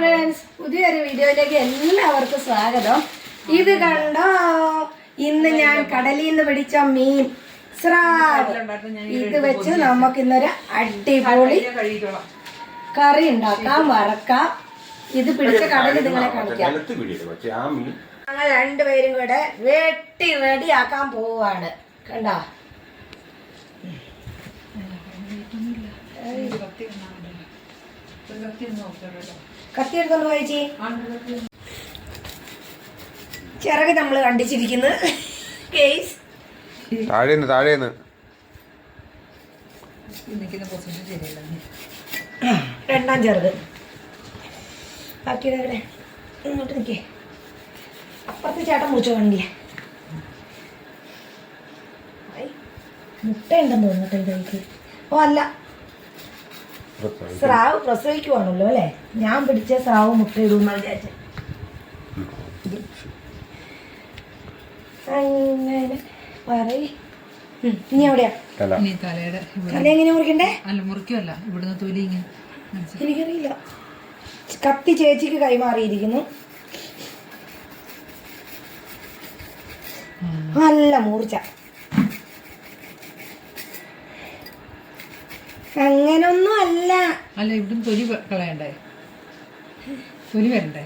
Friends, പുതിയൊരു വീഡിയോയിലേക്ക് എല്ലാവർക്കും സ്വാഗതം. ഇത് കണ്ടോ, ഇന്ന് ഞാൻ കടലിൽ നിന്ന് പിടിച്ച മീൻ സ്രാവ്. ഇത് വെച്ച് നമുക്ക് ഇന്നൊരു അടിപൊളി കറി ഉണ്ടാക്കാം, വറക്കാം. ഇത് പിടിച്ച കടലിൽ നിങ്ങളെ കാണിക്കാം. ഞങ്ങൾ രണ്ടുപേരും കൂടെ വെട്ടി റെഡിയാക്കാൻ പോവാണ്. കണ്ടോ, കത്തി എടുത്തോണ്ട് പോയിച്ചി. ചിറക് നമ്മള് കണ്ടിച്ചിരിക്കുന്നു. രണ്ടാം ചെറുത് ബാക്കിയതെവിടെ? ഇങ്ങോട്ട് നിൽക്കേ. അപ്പുറത്ത് ചേട്ടൻ മുറിച്ചോ വണ്ടിയെ. മുട്ട ഉണ്ടെന്ന് തോന്നിട്ട്. ഓ അല്ല, സ്രാവ് പ്രസവിക്കുവാണല്ലോ അല്ലേ? ഞാൻ പിടിച്ച സ്രാവ് മുട്ട ഇടുന്ന വിചാരിച്ച. അങ്ങനെ പറയ്. ഇനി എവിടെയാ തല എങ്ങനെ മുറിക്കണ്ടേ? എനിക്കറിയില്ല. കത്തി ചേച്ചിക്ക് കൈമാറിയിരിക്കുന്നു. നല്ല മൂർച്ച. അങ്ങനൊന്നും അല്ല. ഇവിടുന്ന് തൊലി കളയണ്ടേ? തൊലി വരണ്ടേ?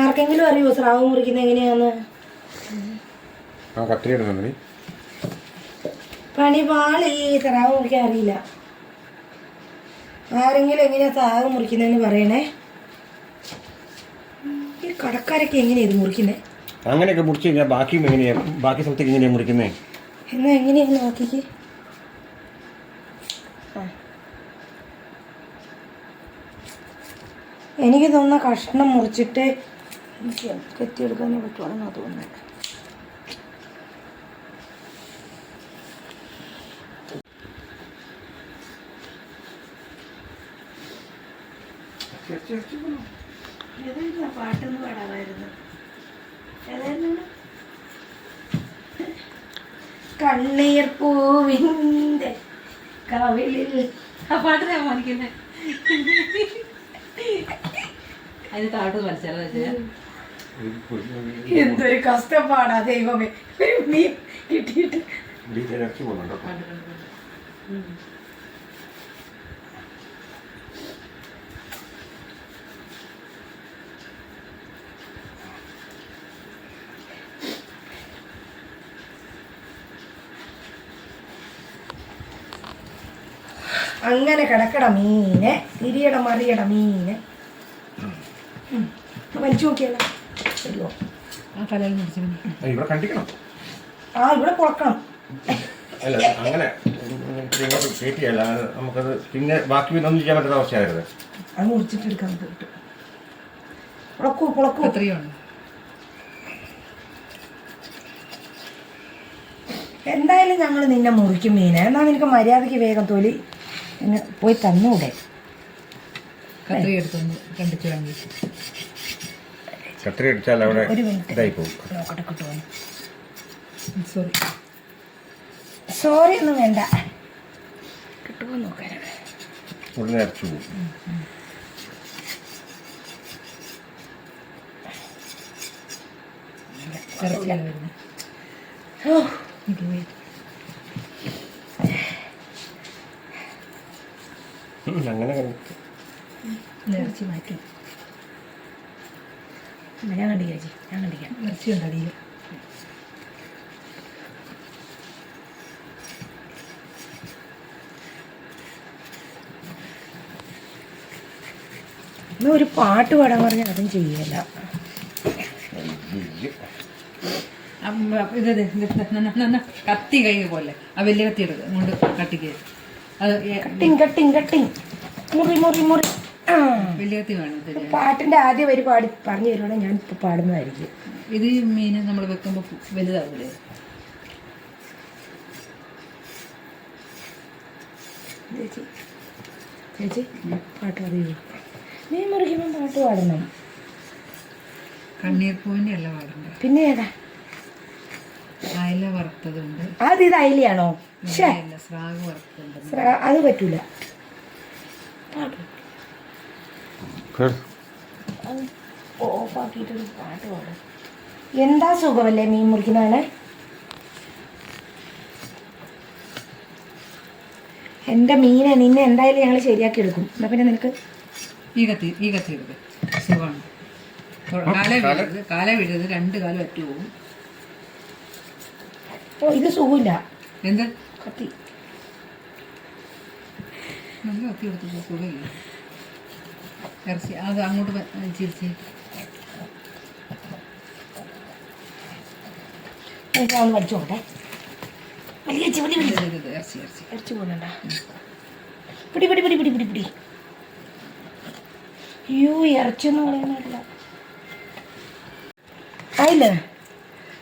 ആർക്കെങ്കിലും അറിയോ സ്രാവ് മുറിക്കുന്നത് എങ്ങനെയാന്ന്? പണി പാളി. സ്രാവ് മുറിക്കാൻ അറിയില്ല. ആരെങ്കിലും എങ്ങനെയാ സ്രാവ് മുറിക്കുന്നതെന്ന് പറയണേ. ഈ കടക്കാരൊക്കെ എങ്ങനെയാ ഇത് മുറിക്കുന്നേ? അങ്ങനെയൊക്കെ മുറിച്ച് കഴിഞ്ഞാൽ ബാക്കി സ്ഥലത്തേക്ക് എങ്ങനെയാ മുറിക്കുന്നേ? എന്നാ എങ്ങനെയാ നോക്കിക്ക്. എനിക്ക് തോന്നുന്ന കഷ്ണം മുറിച്ചിട്ട് കെത്തിയെടുക്കാനേ പറ്റുവാണെന്നാ തോന്നുന്നത്. പാട്ടൊന്നും പാടാമായിരുന്നു. കണ്ണീർ പൂവിന്റെ കവിളിൽ. ആ പാട്ട് ഞാൻ പാടിക്കുന്നേ. അതിന് താട്ട് മത്സരം എന്തൊരു കഷ്ടപ്പാടാ ദൈവമേ. ഒരു മീൻ കിട്ടിയിട്ട് അങ്ങനെ കിടക്കട മീന്, തിരിയട മറിയട മീന്. വലിച്ചു നോക്കിയല്ലോ. ഇവിടെ പൊളക്കണം. അങ്ങനെ കേട്ടിയല്ല, നമുക്കത് പിന്നെ ബാക്കി ഒന്നും ചെയ്യാൻ പറ്റുന്ന അവസ്ഥയായിരുന്നു. അത് മുറിച്ചിട്ട് എടുക്കാൻ പോയിട്ട് പൊളക്കൂ പൊളക്കൂ. എത്രയാണ്? എന്തായാലും ഞങ്ങൾ നിന്നെ മുറിക്കും മീനെ. എന്നാ നിനക്ക് മര്യാദയ്ക്ക് വേഗം തൊലി എന്നെ പോയി തന്നൂടെ? കത്രി എടുത്തൊന്ന് കണ്ടിച്ചു വാങ്ങി. കത്രി അടിച്ചാൽ അവിടെ ഇതായി പോകും. നോക്കട്ടെ കിട്ടുമോ? സോറി ഒന്നും വേണ്ട. കിട്ടുമോ നോക്കാനാണ്. ഉടനെ അരച്ചു പോകും. അങ്ങനെ ഇറച്ചി മാറ്റി. ഞാൻ കണ്ടിക്കാം ചേച്ചി, ഞാൻ കണ്ടിക്കാം. ഇറച്ചി ഉണ്ട് അടിയിൽ. എന്നാ ഒരു പാട്ട് പാടാൻ പറഞ്ഞാൽ അതും ചെയ്യല. കത്തി കൈ പോലെ ആ വലിയ കത്തി എടുക്കുക കൊണ്ട് കട്ടിക്ക്. അത് കട്ടിങ് മുറി മുറി മുറി. വലിയ കത്തി വേണം. പാട്ടിന്റെ ആദ്യം വരി പറഞ്ഞു തരുവാണെങ്കിൽ ഞാൻ ഇപ്പൊ പാടുന്നതായിരിക്കും. ഇത് മീൻ നമ്മൾ വെക്കുമ്പോൾ വലുതാവില്ലേ? ചേച്ചി ചേച്ചി പാട്ട് അറിയൂ? മീൻ മുറിക്കുമ്പോൾ പാട്ട് പാടണം. കണ്ണീർ പൂവിൻ്റെ അല്ല പാടണ്ട. പിന്നെ ഏതാ? അയല വറുത്തതുണ്ട്. ഇത് അയിലയാണോ? അയല സ്രാവ് വറുത്തതുണ്ട്. അത് പറ്റൂല. ഓഫാക്കിയിട്ടൊരു പാട്ട് പാടും. എന്താ സുഖമല്ലേ മീൻ മുറിക്കുന്നതാണ്. എൻ്റെ മീനെ നിന്നെ എന്തായാലും ഞങ്ങൾ ശരിയാക്കി എടുക്കും. എന്നാ പിന്നെ നിനക്ക് ഈ കത്തി എടുക്കുക. സുഖമാണ്. കാല വീഴരുത്, 2 കാലം അറ്റു പോകും. ഓ ഇത് സുഖമില്ല. എന്ത് കത്തി നല്ല കത്തി എടുത്തു സുഖമില്ല. ഇറച്ചി അത് അങ്ങോട്ട് ചിരിച്ച് ഒന്ന് പഠിച്ചോട്ടെ. ഇറച്ചി പോകണ്ട. പിടി പിടി പിടി പിടി പിടി പിടി. അയ്യോ ഇറച്ചിയൊന്നും കളയാനല്ല. ആയില്ലേ?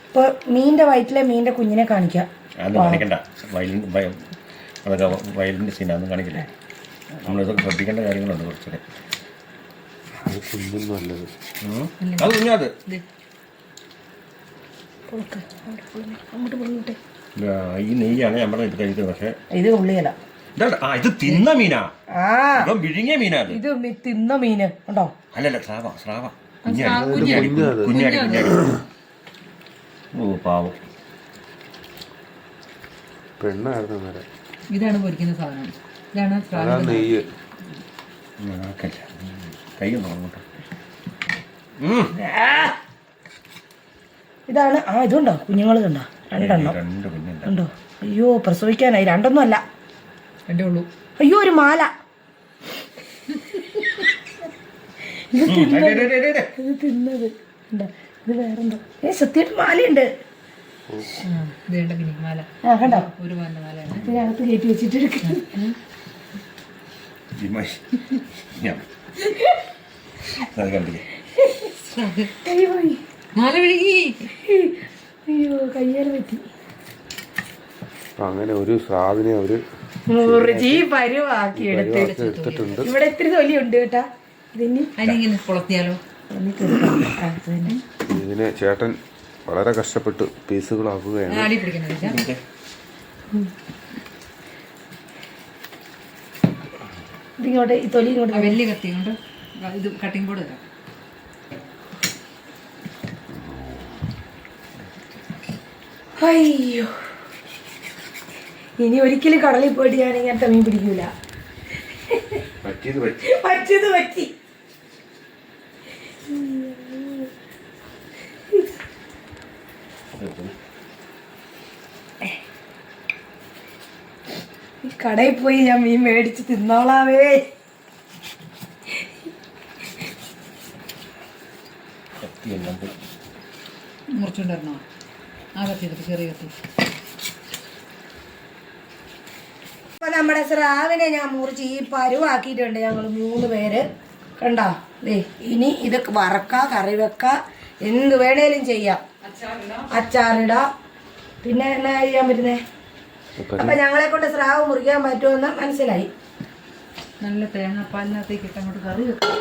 ഇപ്പൊ മീൻ്റെ വയറ്റിലെ മീൻ്റെ കുഞ്ഞിനെ കാണിക്കാം. അതൊക്കെ വയലിൻ്റെ സീനാന്നും കാണിക്കില്ലേ. നമ്മളിതൊക്കെ ശ്രദ്ധിക്കേണ്ട കാര്യങ്ങളുണ്ട് കുറച്ചൊക്കെ. അത് കുഞ്ഞൊന്നും അല്ലത്. അത് കുഞ്ഞാത് ഈ നെയ്യാണ് ഞാൻ പറഞ്ഞത് ഇത് കഴിക്കുന്നത്. പക്ഷേ ഇത് ഉള്ളിയല്ല. ഇത് തിന്ന മീനാ. വിഴുങ്ങിയ മീനാ. ഇത് തിന്ന മീന് ഉണ്ടോ? അല്ലല്ല സ്രാവ കുഞ്ഞാടി. ഓ പാവം പെണ്ണായിരുന്നു. ഇതാണ് പൊരിക്കുന്ന സാധനം. ഇതാണ് നെയ്യ്. കൈ അങ്ങോട്ട്. ഇതാണ്. ഇതുണ്ടോ കുഞ്ഞുങ്ങൾ കണ്ടോ? 2 എണ്ണം ഉണ്ടോ? അയ്യോ പ്രസവിക്കാനായി. 2 ഒന്നും അല്ല, 2 ഉള്ളൂ. അയ്യോ ഒരു മാല. ഇത് തിന്നത് ഉണ്ടോ? ഇത് വേറെന്തോ. സത്യമായിട്ട് മാലയുണ്ട്. ഇതേണ്ട പിന്നെ മാല. കണ്ടോ? ഒരു മാലിന്റെ മാലയാണ്. ഇതിനകത്ത് കയറ്റി വെച്ചിട്ട് മാല വിഴുങ്ങി. അയ്യോ കയ്യാൽ പറ്റി. അങ്ങനെ ഒരു സ്രാവിനെ അവര് മുറിജി പരുവാക്കി എടുത്തിട്ടുണ്ട്. ഇവിടെ ഇത്തിരി തൊലിയുണ്ട് കേട്ടാ. അതിനിങ്ങനെ കുളത്തിയാലോ? ഇതിനെ ചേട്ടൻ വളരെ കഷ്ടപ്പെട്ട് പീസുകളാക്കുകയാണ്. ആടി പിടിക്കുന്നത് ഇങ്ങോട്ട് ഈ തൊലി ഇങ്ങോട്ട് വലിയ കത്തി കൊണ്ട് ഇത് കട്ടിങ് ബോർഡ് തരാം. അയ്യോ ഇനി ഒരിക്കലും കടലിൽ പോയിട്ട് ഞാൻ ഇങ്ങനത്തെ മീൻ പിടിക്കൂല. പറ്റിയത് പറ്റി. കടയിൽ പോയി ഞാൻ മീൻ മേടിച്ച് തിന്നോളാവേ. മുറിച്ചുകൊണ്ടിരണോ? ആ കത്തി എടുത്ത് ചെറിയ കത്തി. അപ്പൊ നമ്മുടെ സ്രാവിനെ ഞാൻ മുറിച്ച് ഈ പരുവാക്കിയിട്ടുണ്ട് ഞങ്ങൾ 3 പേര്. കണ്ടോ? ഇനി ഇത് വറക്ക, കറി വെക്ക, എന്ത് വേണേലും ചെയ്യാം. അച്ചാറിടാം. പിന്നെ എന്നാ ചെയ്യാൻ പറ്റുന്നേ? അപ്പൊ ഞങ്ങളെ കൊണ്ട് സ്രാവ് മുറിക്കാൻ പറ്റുമെന്ന് മനസ്സിലായി. നല്ല തേങ്ങാപ്പാലിനകത്തേക്ക് ഇട്ട് അങ്ങോട്ട് കറി വെക്കാം.